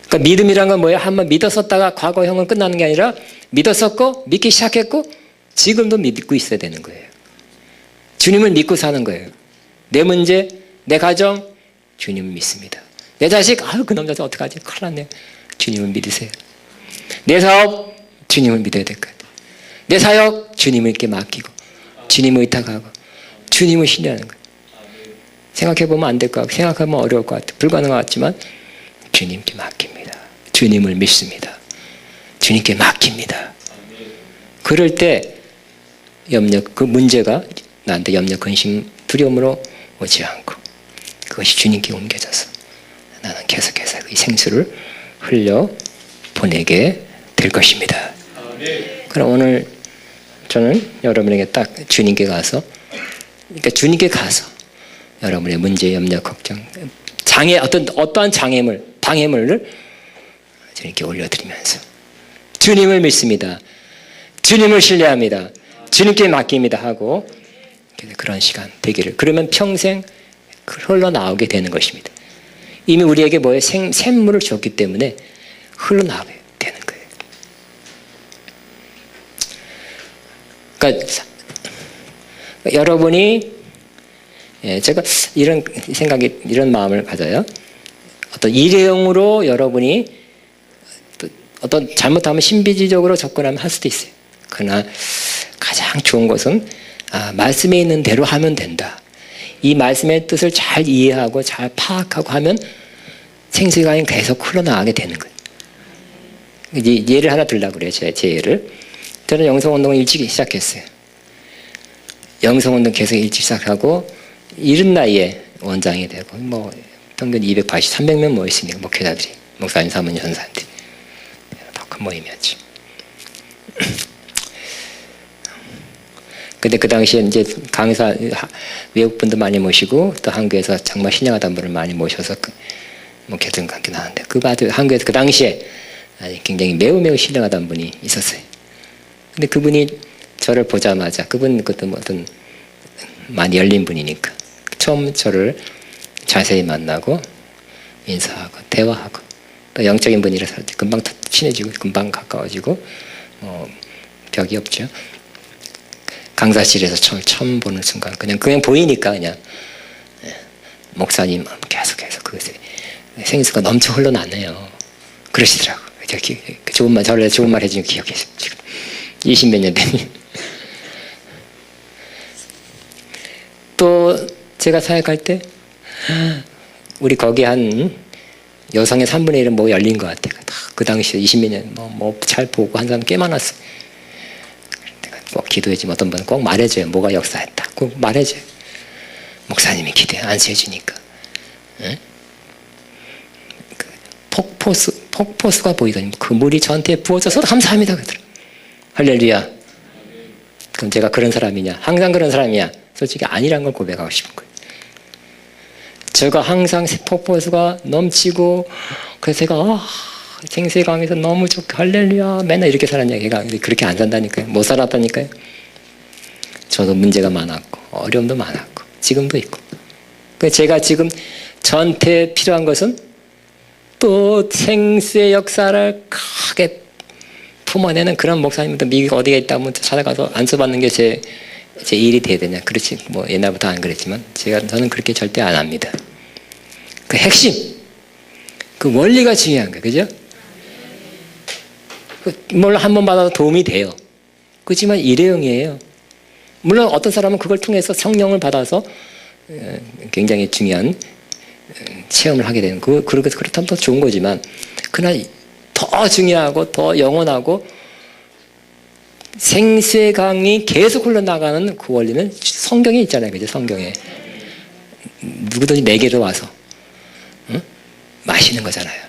그러니까 믿음이란 건 뭐예요? 한번 믿었었다가 과거형은 끝나는 게 아니라 믿었었고 믿기 시작했고 지금도 믿고 있어야 되는 거예요. 주님을 믿고 사는 거예요. 내 문제, 내 가정, 주님을 믿습니다. 내 자식, 그 남자 어떡하지? 큰일 났네. 주님을 믿으세요. 내 사업, 주님을 믿어야 될 것 같아요. 내 사역, 주님께 맡기고 주님을 의탁하고 주님을 신뢰하는 거예요. 생각해보면 안 될 것 같고 생각하면 어려울 것 같아요. 불가능한 것 같지만 주님께 맡깁니다. 주님을 믿습니다. 주님께 맡깁니다. 그럴 때 그 문제가 나한테 염려, 근심, 두려움으로 오지 않고 그것이 주님께 옮겨져서 나는 계속해서 이 생수를 흘려 보내게 될 것입니다. 그럼 오늘 저는 여러분에게 딱 주님께 가서, 그러니까 주님께 가서 여러분의 문제, 염려, 걱정, 어떠한 방해물을 주님께 올려드리면서 주님을 믿습니다. 주님을 신뢰합니다. 주님께 맡깁니다 하고 그런 시간 되기를. 그러면 평생 흘러나오게 되는 것입니다. 이미 우리에게 뭐예요? 샘물을 줬기 때문에 흘러나오게 되는 거예요. 그러니까 여러분이 제가 이런 마음을 가져요. 어떤 일회용으로 여러분이 어떤 잘못하면 신비주의적으로 접근하면 할 수도 있어요. 그러나 가장 좋은 것은 말씀에 있는 대로 하면 된다. 이 말씀의 뜻을 잘 이해하고 잘 파악하고 하면 생수의 강이 계속 흘러나가게 되는 거예요. 예를 하나 들려고 그래요. 제 예를. 저는 영성운동을 일찍 시작했어요. 영성운동 계속 일찍 시작하고 이른 나이에 원장이 되고 평균 280, 300명 모였으니까 목회자들이, 목사님, 사모님, 전사님들이 더 큰 모임이었죠. 근데 그 당시에 이제 강사, 외국분도 많이 모시고 또 한국에서 정말 신령하다는 분을 많이 모셔서 목회자들과 함께 나왔는데 한국에서 그 당시에 굉장히 매우 신령하다는 분이 있었어요. 근데 그분이 저를 보자마자 그것도 어떤 많이 열린 분이니까 처음 저를 자세히 만나고 인사하고 대화하고 또 영적인 분이라서 금방 친해지고 금방 가까워지고 벽이 없죠. 강사실에서 처음 보는 순간 그냥 보이니까 그냥 목사님 계속해서 그 생수가 넘쳐 흘러나네요. 그러시더라고. 저를 좋은 말 해주는 기억이 있어요. 지금 20몇 년 된. 또 제가 사역할 때 우리 거기 한 여성의 3분의 1은 열린 것 같아요. 그 당시에 20몇 년 잘 보고 한 사람 꽤 많았어요. 꼭 기도해주면 어떤 분은 꼭 말해줘요. 뭐가 역사했다. 꼭 말해줘요. 목사님이 기도해 안수해주니까. 응? 폭포수가 보이더니 그 물이 저한테 부어져서 감사합니다. 그러더라고요. 할렐루야. 그럼 제가 그런 사람이냐? 항상 그런 사람이냐? 솔직히 아니란 걸 고백하고 싶은 거예요. 제가 항상 폭포수가 넘치고 그래서 제가 생수의 강에서 너무 좋게 할렐루야 맨날 이렇게 살았냐. 걔가 그렇게 안 산다니까요. 못 살았다니까요. 저도 문제가 많았고 어려움도 많았고 지금도 있고. 제가 지금 저한테 필요한 것은 또 생수의 역사를 크게 품어내는 그런 목사님도 미국 어디에 있다면 찾아가서 안수받는 게 제 일이 돼야 되냐. 그렇지 옛날부터 안 그랬지만 저는 그렇게 절대 안 합니다. 그 핵심 그 원리가 중요한 거예요. 그죠? 물론 한 번 받아도 도움이 돼요. 그렇지만 일회용이에요. 물론 어떤 사람은 그걸 통해서 성령을 받아서 굉장히 중요한 체험을 하게 되는 그렇다면 더 좋은 거지만 그러나 더 중요하고 더 영원하고 생수의 강이 계속 흘러나가는 그 원리는 성경에 있잖아요. 그죠? 성경에 누구든지 내게로 와서 마시는 거잖아요.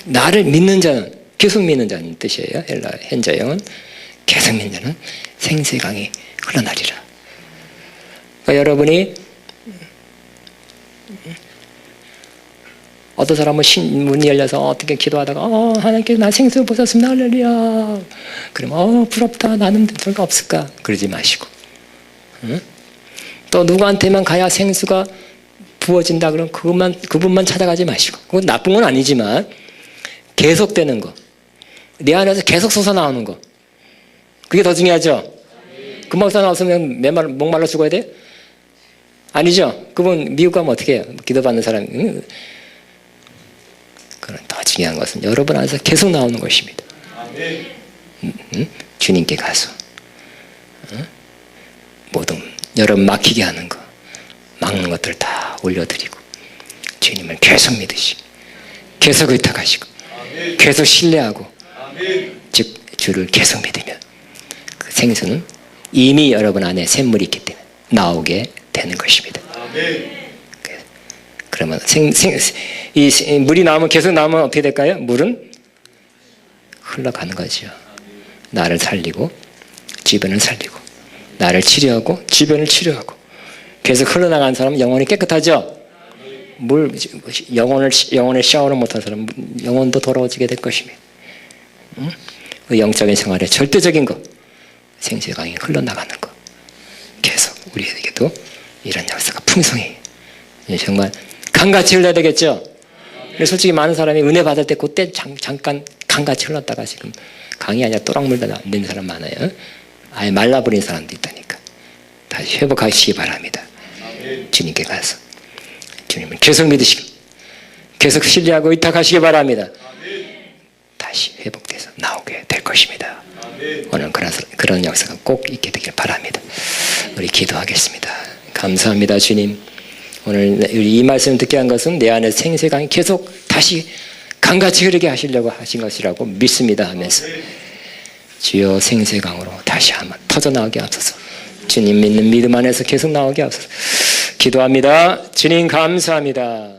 나를 믿는 자는 계속 믿는 자는 뜻이에요. 헬라 현자형은 계속 믿는 자는 생수의 강이 흘러나리라. 그러니까 여러분이 어떤 사람은 문이 열려서 어떻게 기도하다가 하나님께 나 생수 보셨습니다. 할렐루야. 그러면 부럽다. 나는 별거 없을까? 그러지 마시고. 응? 또 누구한테만 가야 생수가 부어진다 그러면 그분만 찾아가지 마시고. 그건 나쁜 건 아니지만 계속되는 거. 내 안에서 계속 솟아나오는 거. 그게 더 중요하죠. 금방 솟아나왔으면 목말라 죽어야 돼? 아니죠. 그분 미국 가면 어떻게 해요? 기도받는 사람. 그런 더 중요한 것은 여러분 안에서 계속 나오는 것입니다. 주님께 가서 모든 여러분 막히게 하는 거, 막는 것들 다 올려드리고 주님을 계속 믿으시고 계속 의탁하시고 계속 신뢰하고 즉 주를 계속 믿으면 그 생수는 이미 여러분 안에 샘물이 있기 때문에 나오게 되는 것입니다. 그러면 이 물이 나오면 계속 나오면 어떻게 될까요? 물은 흘러가는 거죠. 나를 살리고 주변을 살리고 나를 치료하고 주변을 치료하고 계속 흘러나가는 사람은 영혼이 깨끗하죠. 영혼을 샤워를 못한 사람은 영혼도 돌아오게 될 것입니다. 그 영적인 생활의 절대적인 것, 생수의 강이 흘러나가는 것, 계속 우리에게도 이런 역사가 풍성히 정말 강같이 흘러야 되겠죠. 근데 솔직히 많은 사람이 은혜 받을 때 그때 잠깐 강같이 흘렀다가 지금 강이 아니라 또랑물도 안 되는 사람 많아요. 아예 말라버린 사람도 있다니까. 다시 회복하시기 바랍니다. 주님께 가서 주님을 계속 믿으시고 계속 신뢰하고 의탁하시기 바랍니다. 다시 회복돼서 나오게 될 것입니다. 오늘 그런 역사가 꼭 있게 되길 바랍니다. 우리 기도하겠습니다. 감사합니다, 주님. 오늘 이 말씀을 듣게 한 것은 내 안에 생수의 강이 계속 다시 강같이 흐르게 하시려고 하신 것이라고 믿습니다 하면서 주여 생수의 강으로 다시 한번 터져나오게 하소서. 주님 믿는 믿음 안에서 계속 나오게 하소서. 기도합니다. 주님 감사합니다.